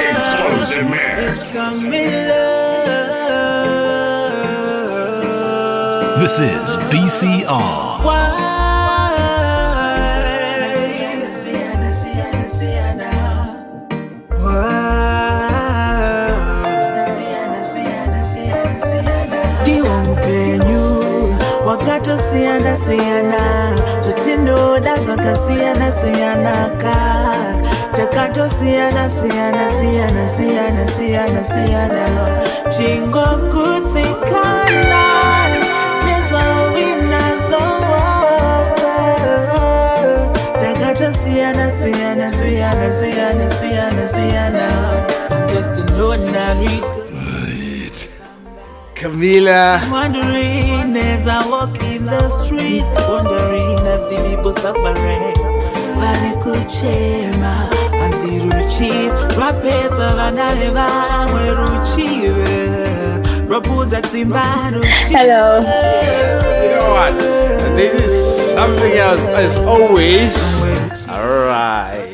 Explosive mix. This is BCR. Wakato siana Chitindo dazwaka siana ka Takato siana Chingo kutikala Nezwa wina Takato siana Just to know Nariko Camilla. Wondering as I walk in the streets, wondering I see people suffering. Barikuchema, antiruchi, rapeta vanareva, weruchi, rapuza timbaruchi. Hello. You know what? This is something else as always. Alright.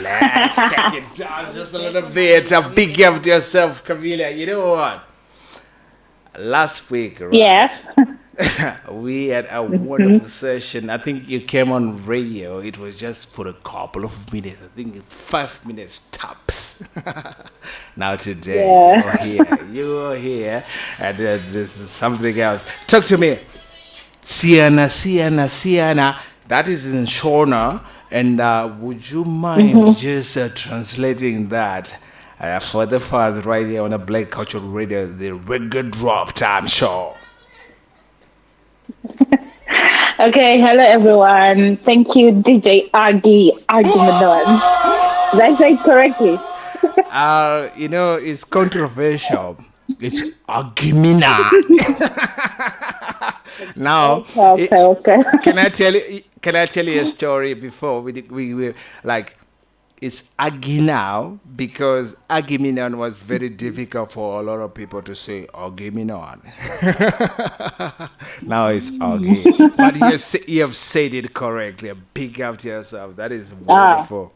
Let's take it down just a little bit. Big up to yourself, Camilla. You know what? Last week, right? Yeah. We had a wonderful session. I think you came on radio. It was just for a couple of minutes. I think 5 minutes tops. Now today, you are here, and this is something else. Talk to me. Siana. That is in Shona. And would you mind just translating that for the fans right here on the Black Culture Radio, the Reggae Drop Time Show? Okay, hello everyone. Thank you, DJ Argimadon. Did I say it correctly? It's controversial. It's Agimina. Now, Okay. Can I tell you a story before we like? It's Aginao because Agiminon was very difficult for a lot of people to say Agiminon. Now it's Agi. But you have said it correctly. Big up to yourself. That is wonderful.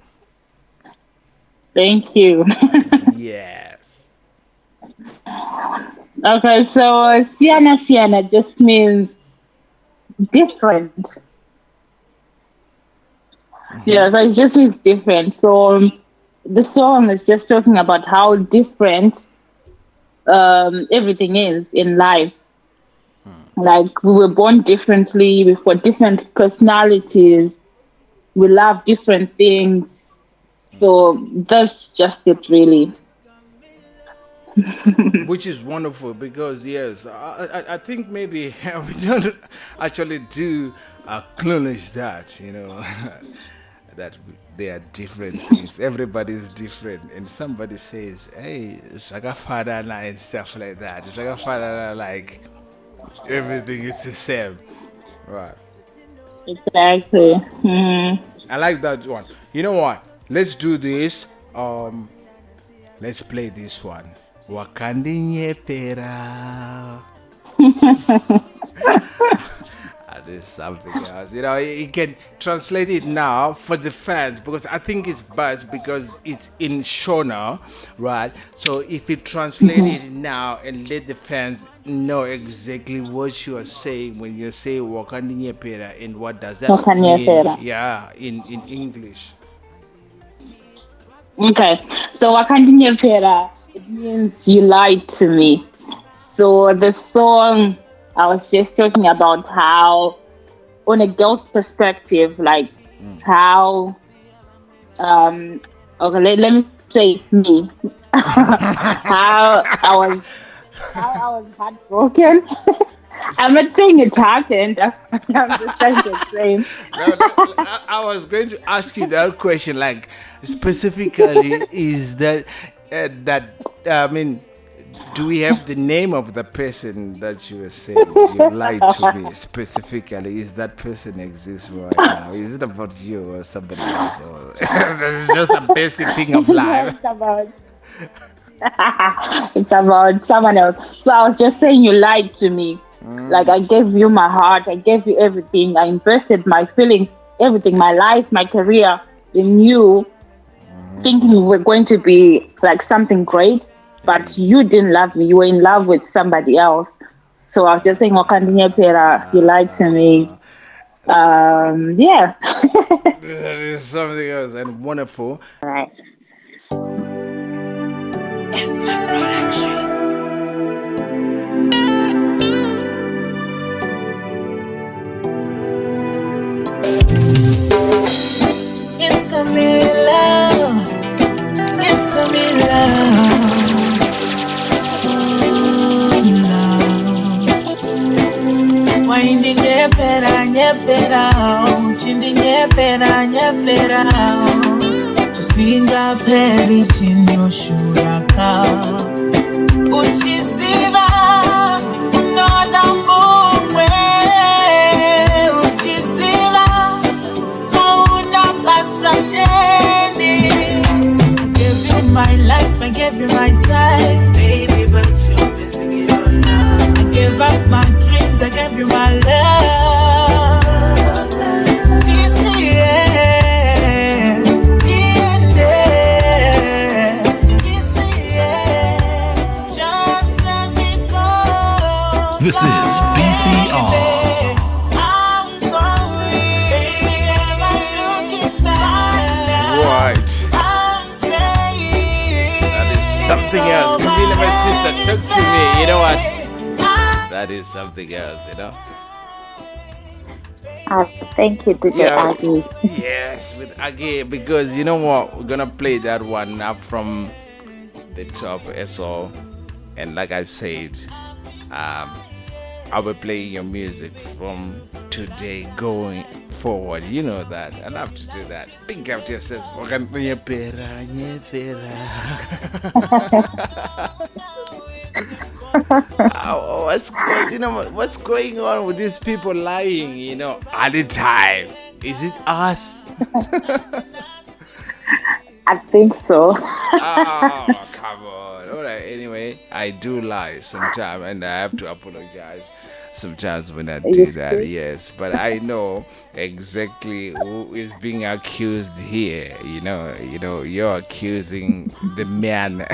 Thank you. Yes. Okay, so Siana just means different. Yeah, so it just means different. So the song is just talking about how different everything is in life. Like we were born differently, we've got different personalities, we love different things. So that's just it, really. Which is wonderful because yes, I think maybe we don't actually do acknowledge that, that they are different things. Everybody's different, and somebody says, "Hey, Shaka Fadana" and stuff like that. Shaka Fadana, like everything is the same, right? Exactly. I like that one. You know what? Let's do this. Let's play this one. Wakandinye pera. There's something else. You can translate it now for the fans because I think it's best because it's in Shona, right? So if you translate it now and let the fans know exactly what you are saying when you say Wakandinye pera and what does that mean? Pera. Yeah, in English. Okay, so Wakandinye pera, it means you lied to me. So the song, I was just talking about how, on a girl's perspective, like how, okay, let me say me, how I was heartbroken. I'm not saying it happened. I'm just trying to explain. I was going to ask you that question, like specifically, is that do we have the name of the person that you were saying you lied to me specifically? Is that person exist right now? Is it about you or somebody else? Or it's just a basic thing of life? It's about someone else. So I was just saying you lied to me. Like I gave you my heart, I gave you everything, I invested my feelings everything, my life, my career in you, thinking we were going to be like something great, but you didn't love me. You were in love with somebody else. So I was just saying, Wakandinye Pera, you lied to me. Yeah. That is something else and wonderful. Right. It's my production. It's Camilla. It's Camilla. Waindi nyepera nyepera, chindi nyepera nyepera, chisinga peri chinyoshuraka, uchiziva unoda mumwe, uchiziva hauna pasameni. I gave you my life, I gave you my time, baby, but you're missing it all now. I gave up my dreams, I gave you my love. This year, just let me go. This is BCR. I'm going, baby, I'm looking back now. Right. I'm saying That is something else. Camilla, my sister, talk to me. You know what? That is something else, you know? Thank you, DJ Yeah. Aggie. Yes, with Age, because you know what? We're gonna play that one up from the top SO. And like I said, I will play your music from today going forward. You know that. I love to do that. Think of yourself. What's going on with these people lying, all the time? Is it us? I think so. Oh, come on. All right, anyway, I do lie sometimes and I have to apologize sometimes when I do that, yes. But I know exactly who is being accused here. You're accusing the man.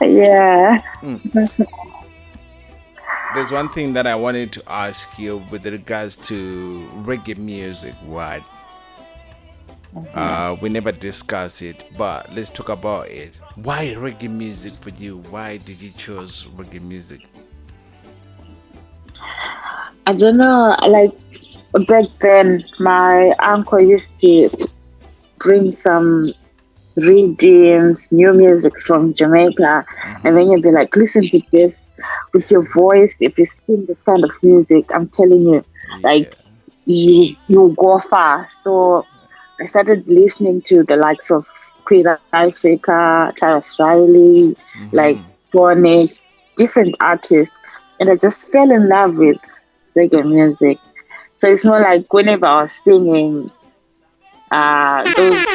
Yeah. There's one thing that I wanted to ask you with regards to reggae music, what? We never discuss it, but let's talk about it. Why reggae music for you? Why did you choose reggae music? I don't know. Like back then, my uncle used to bring some rhythms, new music from Jamaica, and then you'd be like, listen to this with your voice. If you spin this kind of music, I'm telling you, like you go far. So I started listening to the likes of Queen Africa, Tyrus Riley, like Phonics, different artists, and I just fell in love with reggae music. So it's more like whenever I was singing, those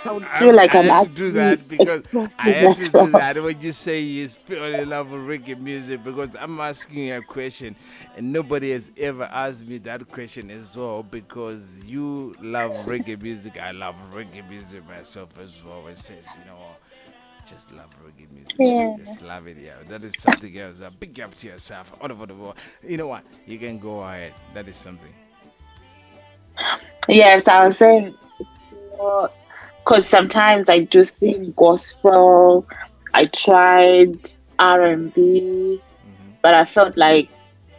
I would feel like I I'm had to do actually that because I expressing had to do myself. that when you say you feel in love with reggae music, because I'm asking you a question and nobody has ever asked me that question as well, because you love reggae music, I love reggae music myself as well. It says, just love reggae music. Yeah. Just love it, yeah. That is something else. Big up to yourself. All over the world. You know what? You can go ahead. That is something. Yes, I was saying, because sometimes I do sing gospel. I tried R&B, but I felt like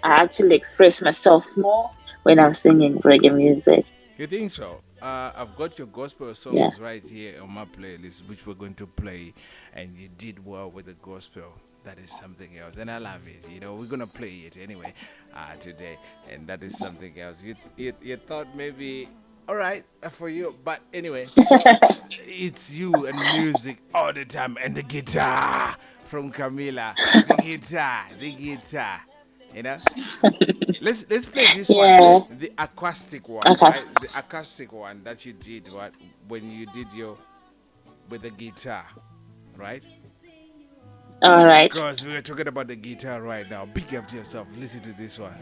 I actually express myself more when I'm singing reggae music. You think so? I've got your gospel Yeah. songs right here on my playlist, which we're going to play, and you did well with the gospel. That is something else, and I love it. We're gonna play it anyway today, and that is something else. You thought maybe, all right, for you, but anyway, it's you and music all the time, and the guitar from Camilla, the guitar. You know. Let's play this one, Yeah. the acoustic one, Okay. right? The acoustic one that you did, when you did your with the guitar, right? All right. Because we are talking about the guitar right now. Big up to yourself. Listen to this one.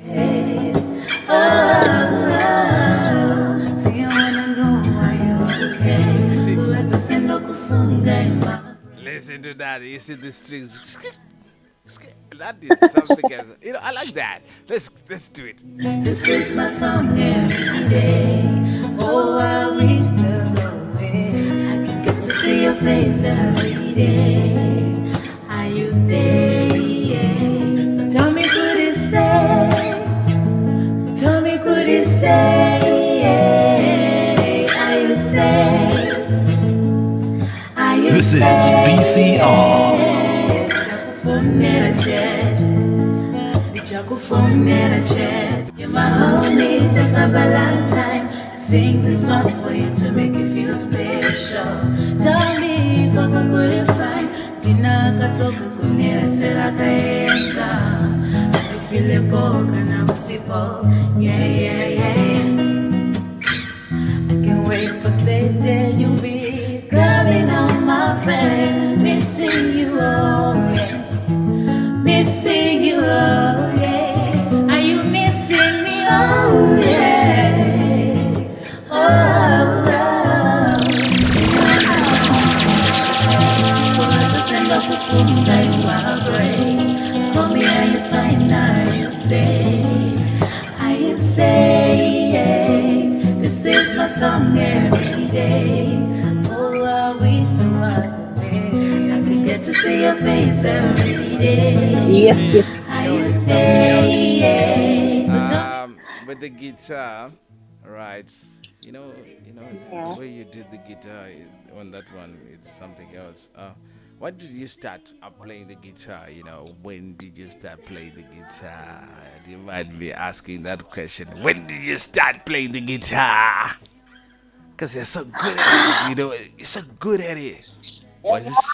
So you wanna know why you're okay. You see? Uweza sendo kufunga ima. Listen to that. You see the strings. That is something else. I like that. Let's do it. This is my song every day. Oh, I wish there's a way I can get to see your face every day. Are you there? Yeah. So tell me, could it say? Tell me, could it say? Yeah. Are you safe? Are you This is BCR. You're my homie, take up a long time. I sing this song for you to make you feel special. Tell me, Coco, could you find Dina Katoka Kunira Seraka Enda? I can feel it, Boga, now Sipo. Yeah, yeah, yeah. I can't wait for the day you'll be coming out, my friend. Missing you, oh yeah. Missing you, oh yeah. Are you missing me, oh yeah. Oh, send up the food in my brain. Call me how you find, now you say, yeah. This is my song every day. Oh, I wish there was a way I could get to see your face every day. Yes, yes. Are you there? Yeah. With the guitar, right? The way you did the guitar on that one, it's something else. When did you start playing the guitar? When did you start playing the guitar? You might be asking that question. When did you start playing the guitar? Because you're so good at it. You're so good at it. Was this?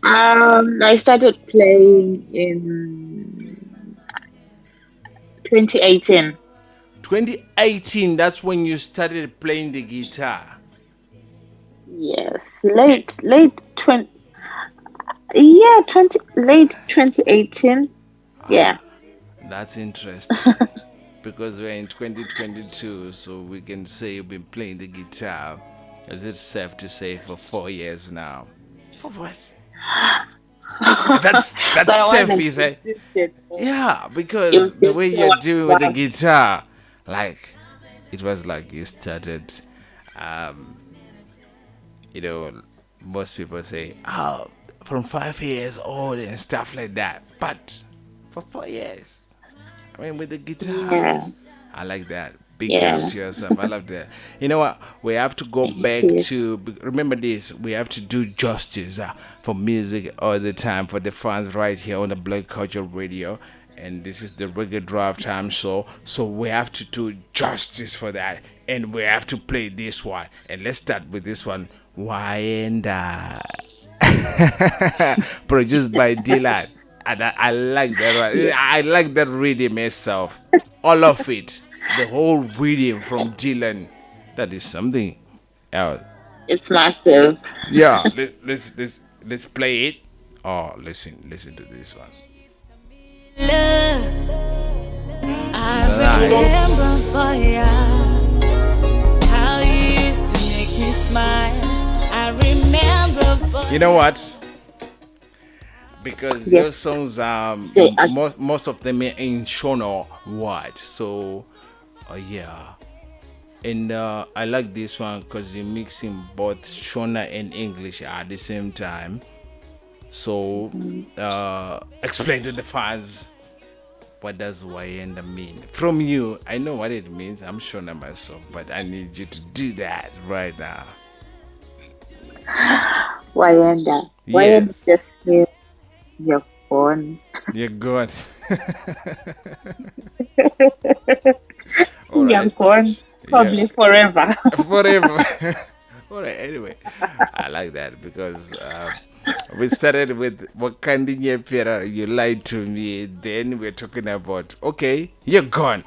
I started playing in 2018. 2018, that's when you started playing the guitar. Yes, late 20. Yeah, late 2018. Yeah. That's interesting. Because we're in 2022, so we can say you've been playing the guitar. Is it safe to say for 4 years now? For what? That's But I safe, wasn't you say? consistent. Yeah, It because was the just way you're doing with the one. guitar, like, it was like you started, um, most people say, oh, from 5 years old and stuff like that. But for 4 years, with the guitar, Yeah, I like that. Big up yeah. to yourself. I love that. You know what? We have to go Thank back you. to, remember this, we have to do justice for music all the time for the fans right here on the Black Culture Radio. And this is the Reggae Drive Time show. So we have to do justice for that. And we have to play this one. And let's start with this one. Wyanda. Produced by Dylan. And I like that one. I like that rhythm itself. All of it. The whole rhythm from Dylan. That is something else. It's massive. Yeah, let's play it. Oh, listen to this one. Love, I Nice. remember for ya how you used to make me smile. I remember for You know what? Because your Yes. songs They are, most of them are in Shona word. So yeah. And I like this one because you're mixing both Shona and English at the same time. So explain to the fans, what does Wyanda mean? From you, I know what it means. I'm Shona myself, but I need you to do that right now. Wyanda. Wyanda Yes, just means you're gone. you're good. All You're right. gone. Yeah. Probably forever. Forever. All right. Anyway, I like that because we started with what kind of Pera, you lied to me. Then we're talking about, okay, you're gone.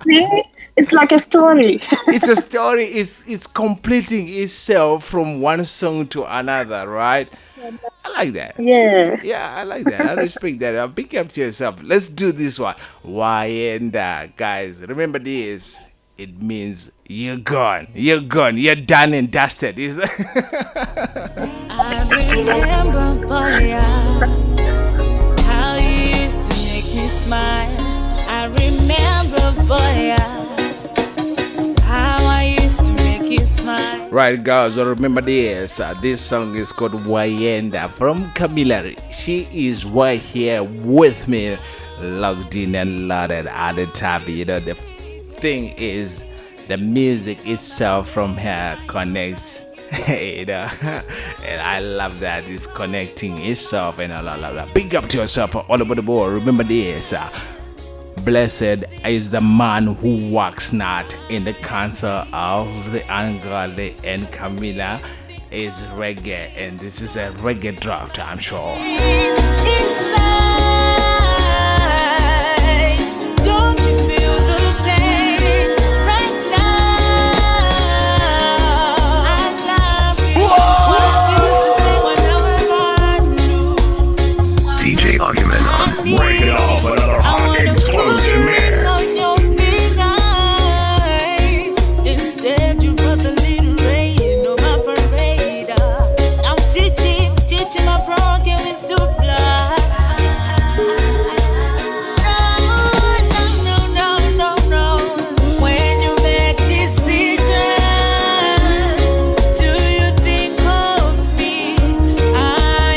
See? It's like a story. It's a story. It's completing itself from one song to another, right? I like that. Yeah. Yeah, I like that. I respect that. Pick up to yourself. Let's do this one. Wyanda, guys. Remember this. It means you're gone. You're gone. You're done and dusted. I remember, boy, how you used to make me smile. I remember, boy, how I used to make you smile. Right, guys, remember this. This song is called Wyanda from Camilla. She is right here with me, logged in and loaded at the top. You know, the thing is, the music itself from her connects. You know, and I love that it's connecting itself and all of that. Big up to yourself all over the board. Remember this. Blessed is the man who walks not in the counsel of the ungodly, and Camilla is reggae, and this is a reggae draft, I'm sure. Inside, don't you feel the pain right now? I love you. What you used to say when I was on you. DJ Argument on Break It Off, another hot explosive mix. Instead, you brought the little rain on my parade. I'm teaching my broken with to fly. No. When you make decisions, do you think of me? I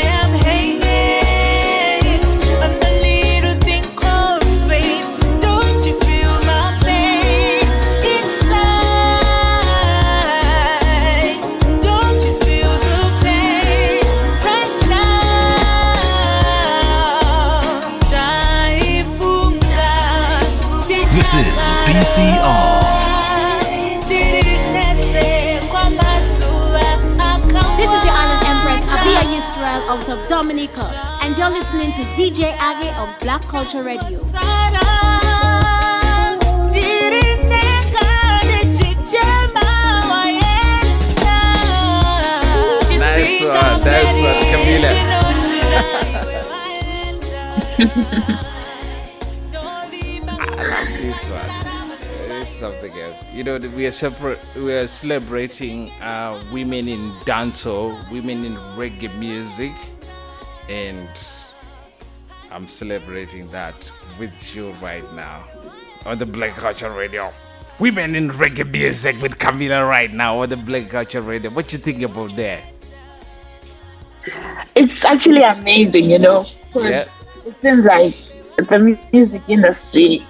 am hanging on the little thing called pain. Don't you feel my pain inside? Don't you feel the pain right now? This is BCR. This is your island empress, Abia Yisrael out of Dominica, and you're listening to DJ Age on Black Culture Radio. That's what, Camilla. This one. It's something else. You know, we are separate. We are celebrating women in dancehall, women in reggae music, and I'm celebrating that with you right now on the Black Culture Radio. Women in reggae music with Camilla right now on the Black Culture Radio. What you think about that? It's actually amazing, you know. 'Cause Yeah. it seems like the music industry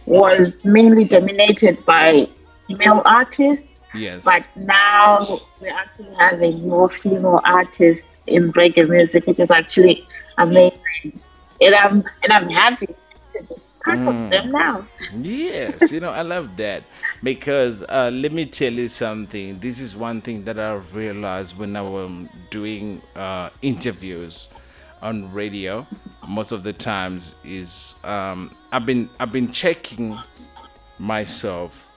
was mainly dominated by male artists, Yes. but now we're actually having more female artists in reggae music, which is actually amazing. And I'm happy to be part of them now. Yes, you know, I love that because let me tell you something. This is one thing that I've realized when I was doing interviews on radio. Most of the times is I've been checking myself.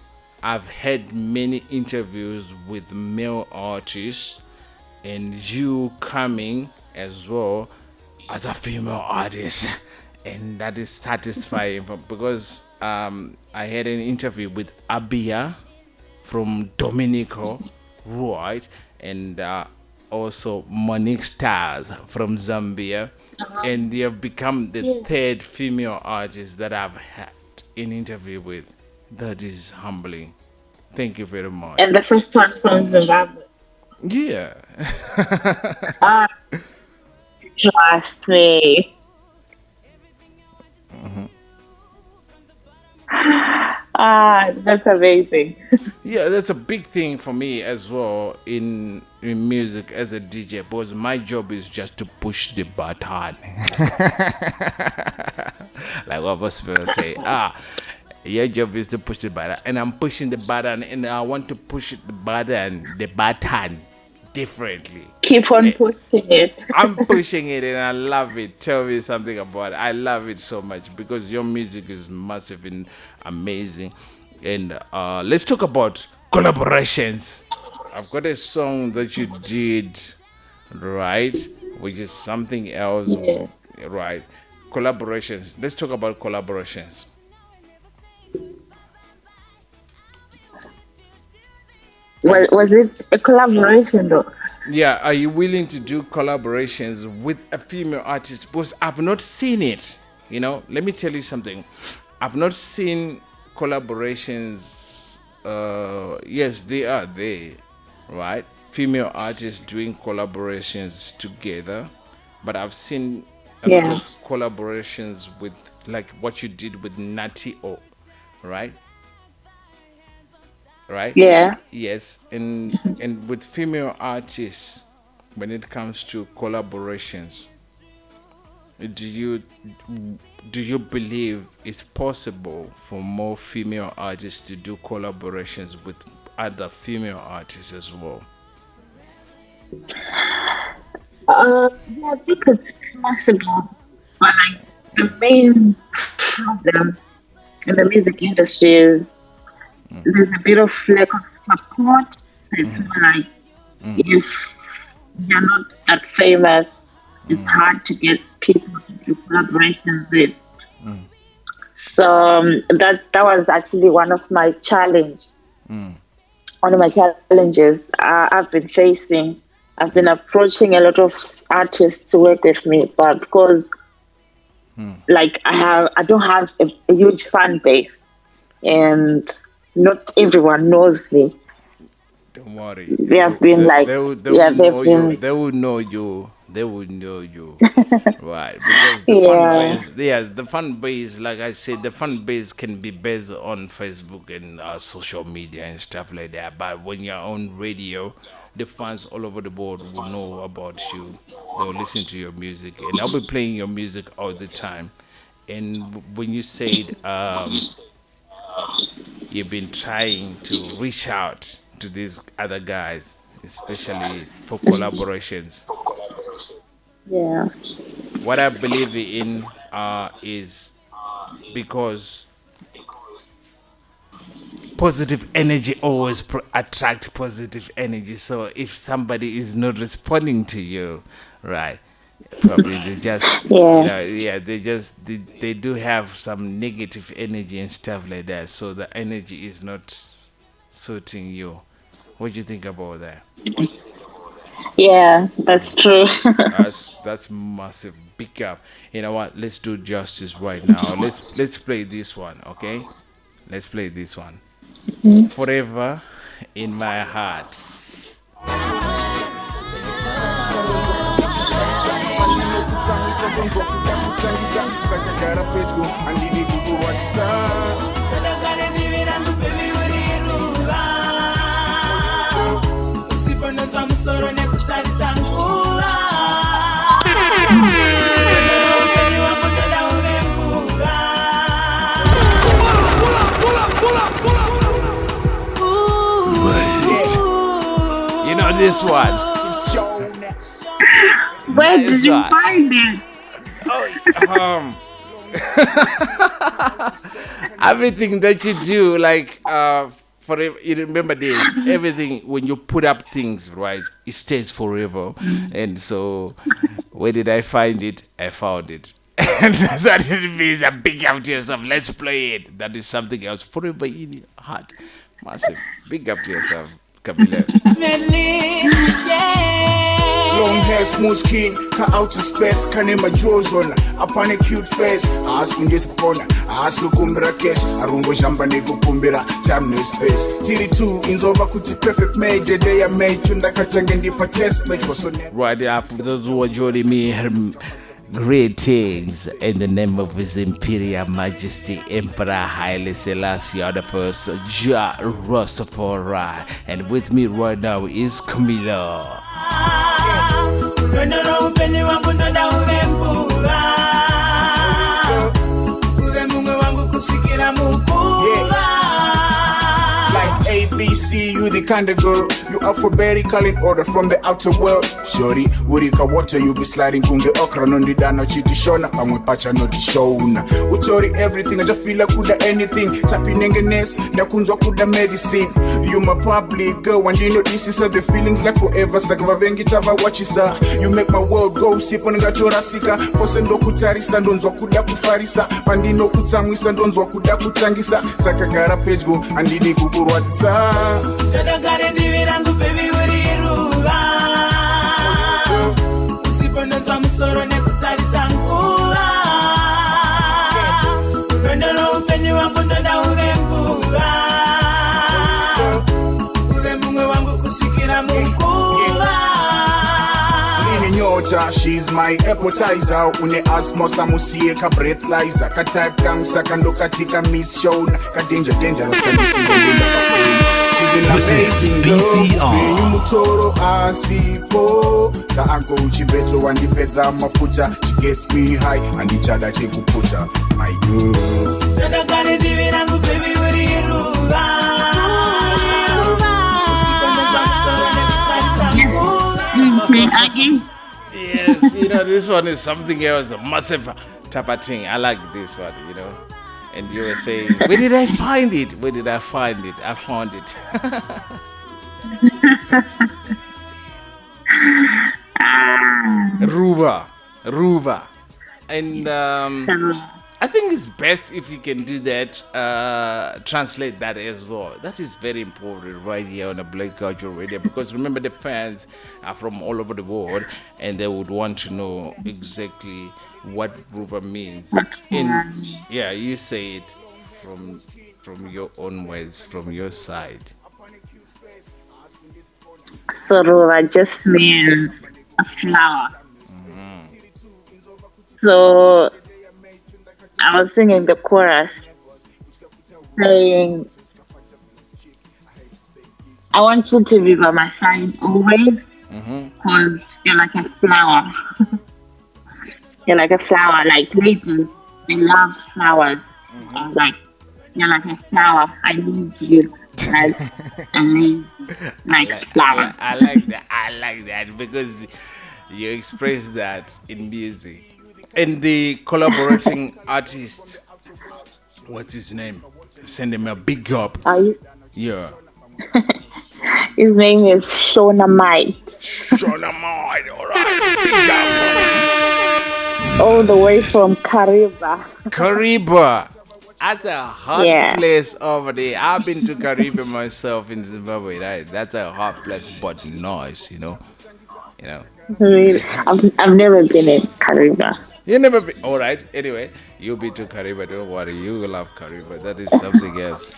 I've had many interviews with male artists, and you coming as well as a female artist, and that is satisfying because I had an interview with Abia from Dominica, right, and also Monique Stars from Zambia, and they have become the third female artist that I've had an interview with. That is humbling. Thank you very much. And the first one from Zimbabwe. Yeah. Ah, trust me. Ah, that's amazing. Yeah, that's a big thing for me as well in music as a DJ, because my job is just to push the button. Like what most people say, your job is to push the button, and I'm pushing the button, and I want to push the button differently. Keep on pushing it. I'm pushing it and I love it. Tell me something about it. I love it so much because your music is massive and amazing. And let's talk about collaborations. I've got a song that you did, right? Which is something else, right? Collaborations. Let's talk about collaborations. Well, was it a collaboration though? Yeah, are you willing to do collaborations with a female artist? Because I've not seen it. Let me tell you something. I've not seen collaborations. Yes, they are there, right? Female artists doing collaborations together, but I've seen a lot of collaborations with like what you did with Natty O, right? Right? Yeah. Yes, and with female artists, when it comes to collaborations, do you believe it's possible for more female artists to do collaborations with other female artists as well? Yeah, I think it's possible, but like the main problem in the music industry is there's a bit of lack of support. So it's more like if you're not that famous, it's hard to get people to do collaborations with. So that was actually one of my challenges. One of my challenges I've been facing. I've been approaching a lot of artists to work with me, but because like I don't have a huge fan base, and not everyone knows me. Don't worry. They have been they would know you. They would know you, right? Because the fan base, yes, the fan base, like I said, the fan base can be based on Facebook and social media and stuff like that. But when you're on radio, the fans all over the world will know about you. They'll listen to your music, and I'll be playing your music all the time. And when you said you've been trying to reach out to these other guys, especially for collaborations. Yeah. What I believe in is because positive energy always attract positive energy. So if somebody is not responding to you, right, probably they just they do have some negative energy and stuff like that. So the energy is not suiting you. What do you think about that? Yeah, that's true. That's massive. Big up. You know what? Let's do justice right now. Let's play this one, okay? Let's play this one. Forever in my heart. You know this one. Where did you find it? Everything that you do, like forever. You remember this. Everything when you put up things, right, it stays forever. And so, where did I find it? I found it. And that's what it means. A big up to yourself. Let's play it. That is something else. Forever in your heart. Massive. Big up to yourself, Camilla. Long hair, smooth skin, cut out in space, kanema jaws on upon a cute face. Ask in this corner, ask Lukumbra cash, Arungo Jamba Nego Kumbira, time no space. Tiri 2 in over kuti perfect made, the day I made Chunda Katangendi Pates, which was so right after those who are joining me. Greetings in the name of His Imperial Majesty Emperor Haile Selassie the First, Jah Rastafari, and with me right now is Camilla. Like ABC, you the kind of girl, you alphabetical in order from the outer world. Shorty, urika water you be sliding kunge okra nondi dano chitishona pamwe pacha notishona. Utori everything aja feel kuda anything. Tapi nengenes ndakunzwa kuda medicine. You my public girl and you know this is the feelings like forever. Sakava vengi tava wachisa. You make my world go sipo ngatora sika. Pose ndo kutarisa ndonzwa kuda kufarisa. Pandino kutsamwisa ndonzwa kuda kutangisa. Sakagara page go andini kukurwatisa. Tadagare divirangu baby uriruva. Usipo ndonzwa musoro nekutarisa nguva. Urondoro upenyu wangu ndonda uvembuva. Uvembungwe wangu kushikira mukuva. She's my appetizer. Une asmosa musie ka breathalyzer. Ka type kamsa kando katika miss show. Ka dangerous ka misi. She's an amazing girl. Ni mutoro asipo. Sa anko uchibeto wandipeza mafuta. She gets me high and each other chekuputa. My girl. Tadagare divirangu baby uriruva. Yes, you know, this one is something else, a massive type of thing. I like this one, you know. And you were saying, where did I find it? Where did I find it? I found it. Ruva. And I think it's best if you can do that, translate that as well. That is very important right here on the Black Culture Radio, because remember the fans are from all over the world and they would want to know exactly what Ruva means. Yeah, you say it from your own words, from your side. So Ruva just means a flower. So I was singing the chorus saying, I want you to be by my side always, because you're like a flower. You're like a flower. Like ladies, they love flowers. Like, you're like a flower. I need you. Like a lady likes flowers. I like that because you express that in music. And the collaborating artist, what's his name? Send him a big up. Yeah. His name is Shonamite. Shonamite, all right. Big up. All the way from Kariba. Kariba. That's a hot place over there. I've been to Kariba myself in Zimbabwe, right? That's a hot place, but nice, you know. Really? I've never been in Kariba. You never been? All right. Anyway, you'll be to Kariba. Don't worry. You will love Kariba. That is something else.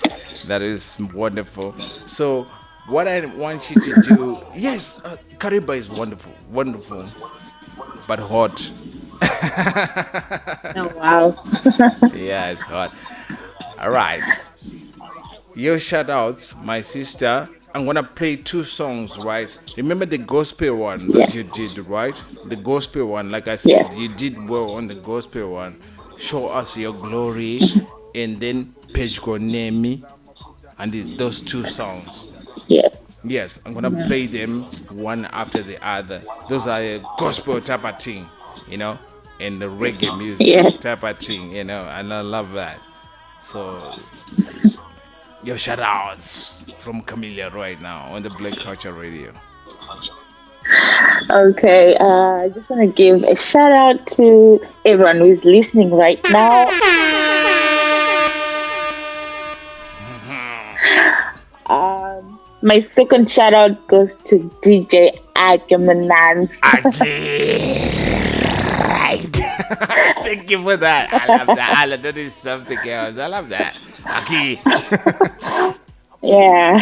That is wonderful. So, what I want you to do, yes, Kariba is wonderful, but hot. Oh, wow. Yeah, it's hot. All right. Your shout outs, my sister. I'm gonna play 2 songs, right? Remember the gospel one that you did, right? The gospel one, like I said, you did well on the gospel one. Show Us Your Glory, and then Page Go Name Me, and those 2 songs. Yes, I'm gonna play them one after the other. Those are a gospel type of thing, you know, and the reggae music type of thing, you know, and I love that. So your shout outs from Camilla right now on the Black Culture Radio. Okay, I just want to give a shout out to everyone who is listening right now. My second shout out goes to DJ Agamanan. Right. Thank you for that. I love that. That is something else. I love that. Okay. Yeah.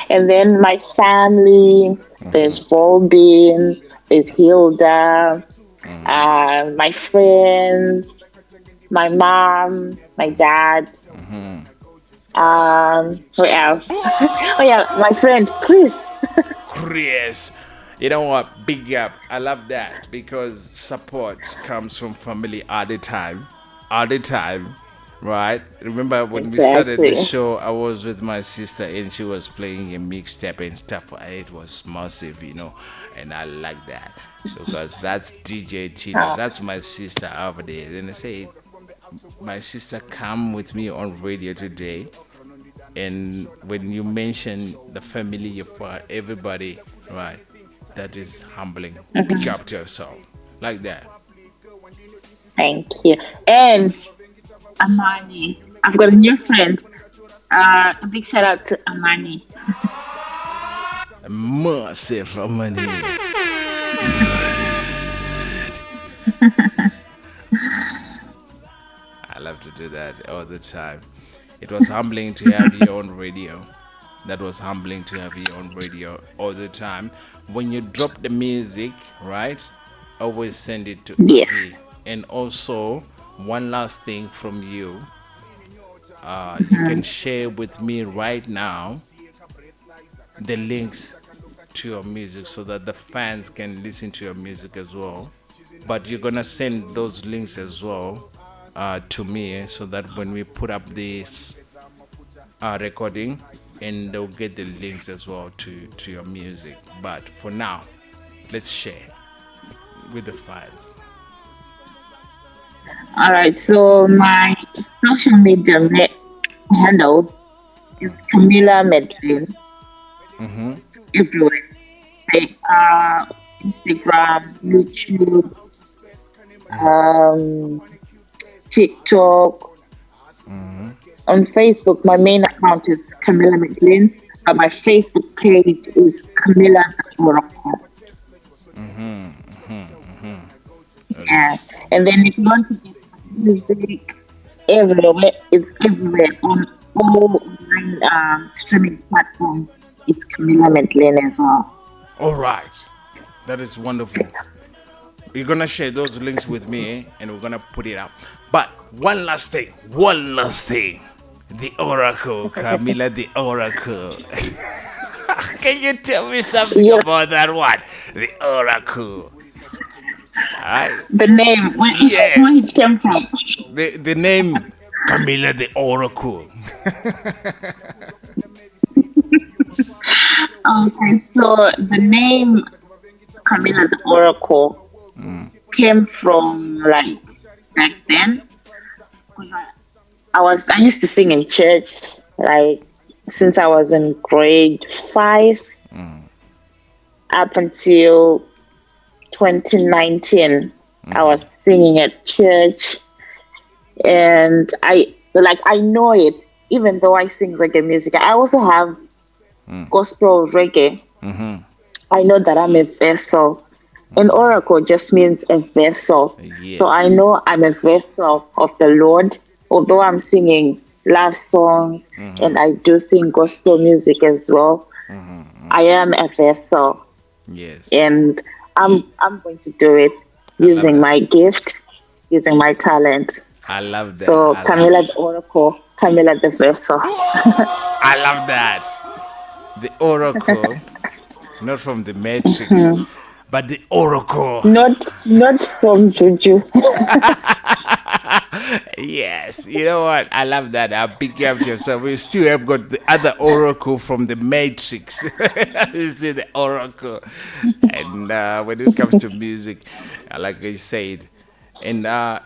And then my family, there's Robin, there's Hilda, my friends, my mom, my dad. Who else? Oh yeah, my friend Chris. Chris. You know what? Big up. I love that because support comes from family all the time. All the time. Right? Remember when we started the Exactly. show, I was with my sister and she was playing a mixtape and stuff. And it was massive, and I like that because that's DJ Tina. Oh, That's my sister over there. Then I say, my sister come with me on radio today. And when you mention the family for everybody, right, that is humbling. Pick up to yourself like that. thank you. And Amani, I've got a new friend. A big shout out to Amani. Massive money. I love to do that all the time. It was humbling to have you on radio. That was humbling to have you on radio all the time. When you drop the music, right? Always send it to Yes. Augie. And also, one last thing from you. You can share with me right now the links to your music so that the fans can listen to your music as well. But you're gonna send those links as well to me so that when we put up this recording, and they'll get the links as well to your music. But for now, let's share with the fans. All right. So my social media handle is Camilla Medlin everywhere. Like Instagram, YouTube, um, TikTok. On Facebook, my main account is Camilla McLean, but my Facebook page is Camilla the Oracle. That Yeah. is And then if you want to get music everywhere, it's everywhere on all online streaming platforms. It's Camilla McLean as well. all right. That is wonderful. You're gonna share those links with me, and we're gonna put it up. But one last thing. The Oracle, Camilla the Oracle. Can you tell me something Yeah, about that one? The Oracle. Alright. the name, where it Yes. came from. The name Camilla the Oracle. Okay, so the name Camilla the Oracle came from like back then. 'Cause I used to sing in church like since I was in grade 5 up until 2019. I was singing at church, and I know it. Even though I sing reggae music, I also have gospel reggae. I know that I'm a vessel. An oracle just means a vessel. So I Yes. know I'm a vessel of the Lord. Although I'm singing love songs and I do sing gospel music as well, I am a vessel, Yes. and I'm going to do it love using that. my gift, using my talent. I love that. So Camilla the Oracle, Camilla the vessel. I love that. The Oracle, not from the Matrix, but the Oracle. Not from Juju. Yes, you know what? I love that. I'll pick you up to yourself. We still have got the other Oracle from the Matrix. You see the Oracle. And when it comes to music, like I said, and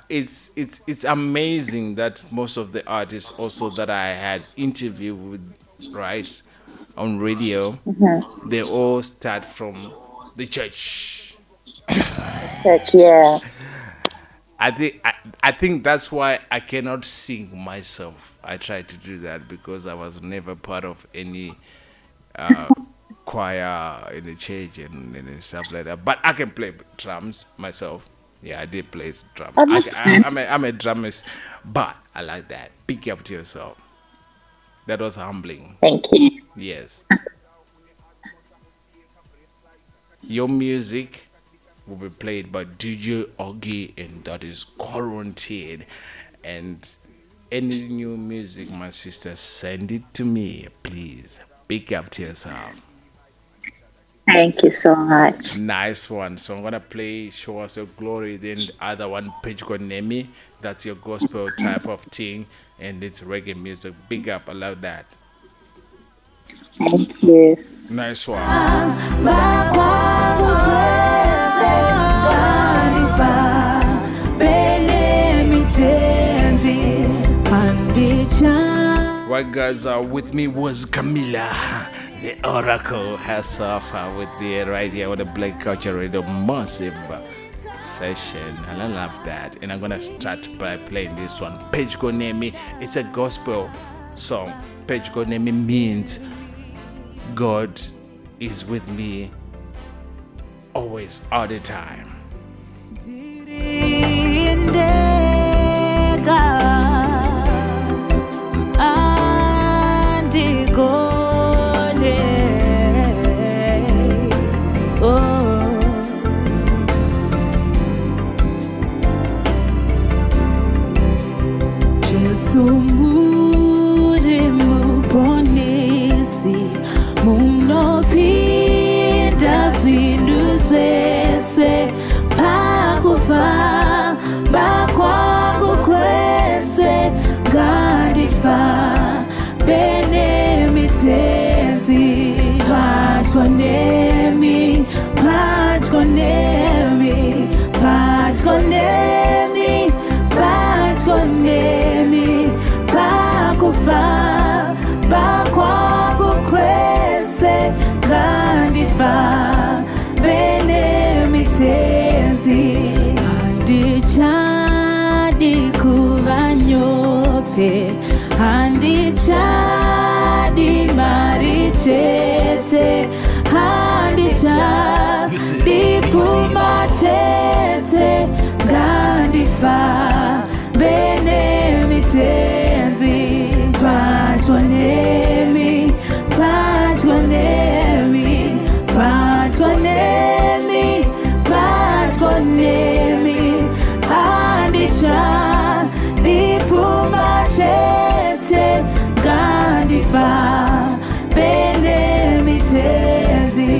it's amazing that most of the artists also that I had interviewed with, right, on radio, they all start from the church. Church, yeah. I think that's why I cannot sing myself. I try to do that because I was never part of any choir in the church and stuff like that. But I can play drums myself. Yeah, I did play drum. Oh, that's good. I'm a drummer, but I like that. Pick up to yourself. That was humbling. Thank you. Yes. Your music will be played by DJ Augie, and that is guaranteed. And any new music, my sister, send it to me, please. Pick up to yourself. Thank you so much. Nice one. So I'm gonna play "Show Us Your Glory." Then the other one, "Page Nemi." That's your gospel type of thing, and it's reggae music. Big up, I love that. Thank you. Nice one. Right, guys, with me was Camilla the Oracle herself with me right here with the Black Culture Radio massive session, and I love that. And I'm gonna start by playing this one, "Page Nemi." It's a gospel song. "Page Nemi" means God is with me always, all the time. Sumure muponesi munopinda zvinhu zvese pakufa bakwangu kwese ngandifa bene mitenzi patwa nemi patwa nemi patwa nemi patwa nemi bakufa bakwangu kwese ngandifa bene mitenzi handichadi kuva nyope handichadi mari chete handichadi pfuma chete ngandifa bene mitenzi patwa nemi patwa nemi patwa nemi patwa nemi handicha dipuma chete gandifa bene mitenzi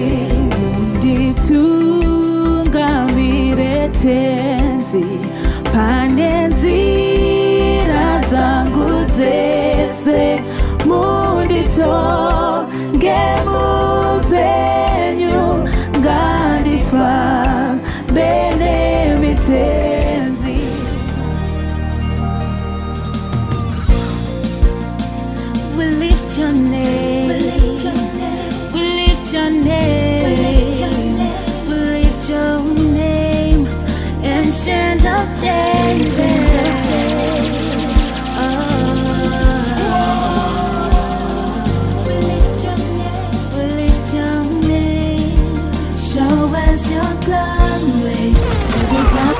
unditunga miretenzi panenzira dzangu dzese mundito ngemupenyu ngandifa bene mitenzi. We lift your name, we lift your name, we lift your name, we lift your name, we lift your name, ancient of days. Show us your glory as you come.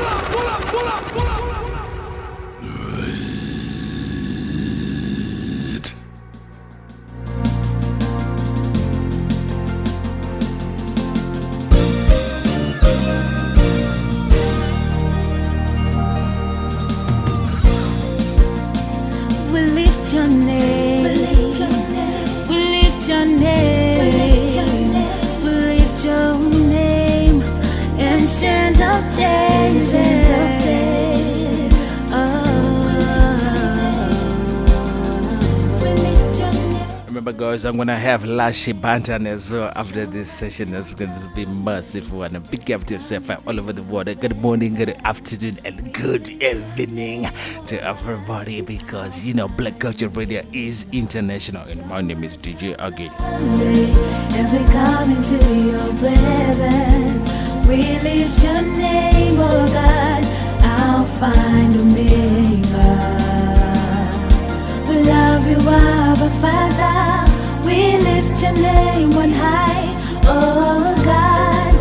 We lift your name, we lift your name, we lift your name, we lift your name, we lift your name, ancient of days, Remember, guys, I'm gonna have Lashy Bantan as well after this session. It's going to be massive one. And big up to yourself all over the world. Good morning, good afternoon, and good evening to everybody, because you know Black Culture Radio is international. And my name is DJ Agi. As we come into your presence, we lift your name, oh God, I'll find Omega. We love you, Abba Father. We lift your name on high, oh God,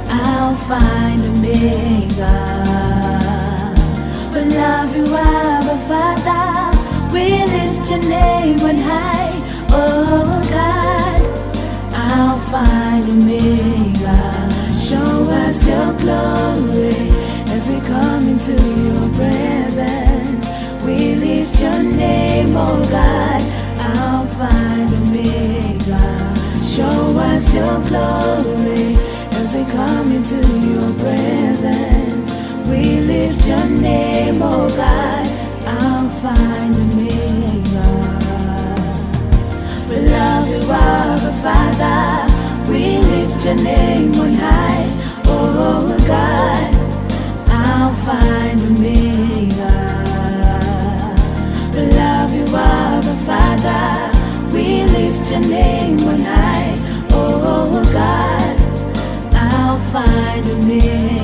I'll find Omega. We love you, Abba Father. We lift your name on high, oh God, I'll find Omega. Show us your glory as we come into your presence. We lift your name, oh God, Alpha and Omega. Show us your glory lift your name, oh God. I'll find a maker. We love you, our Father. We lift your name on high, oh God. I'll find a maker. We love you, our Father. We lift your name on high, oh God. I'll find a maker.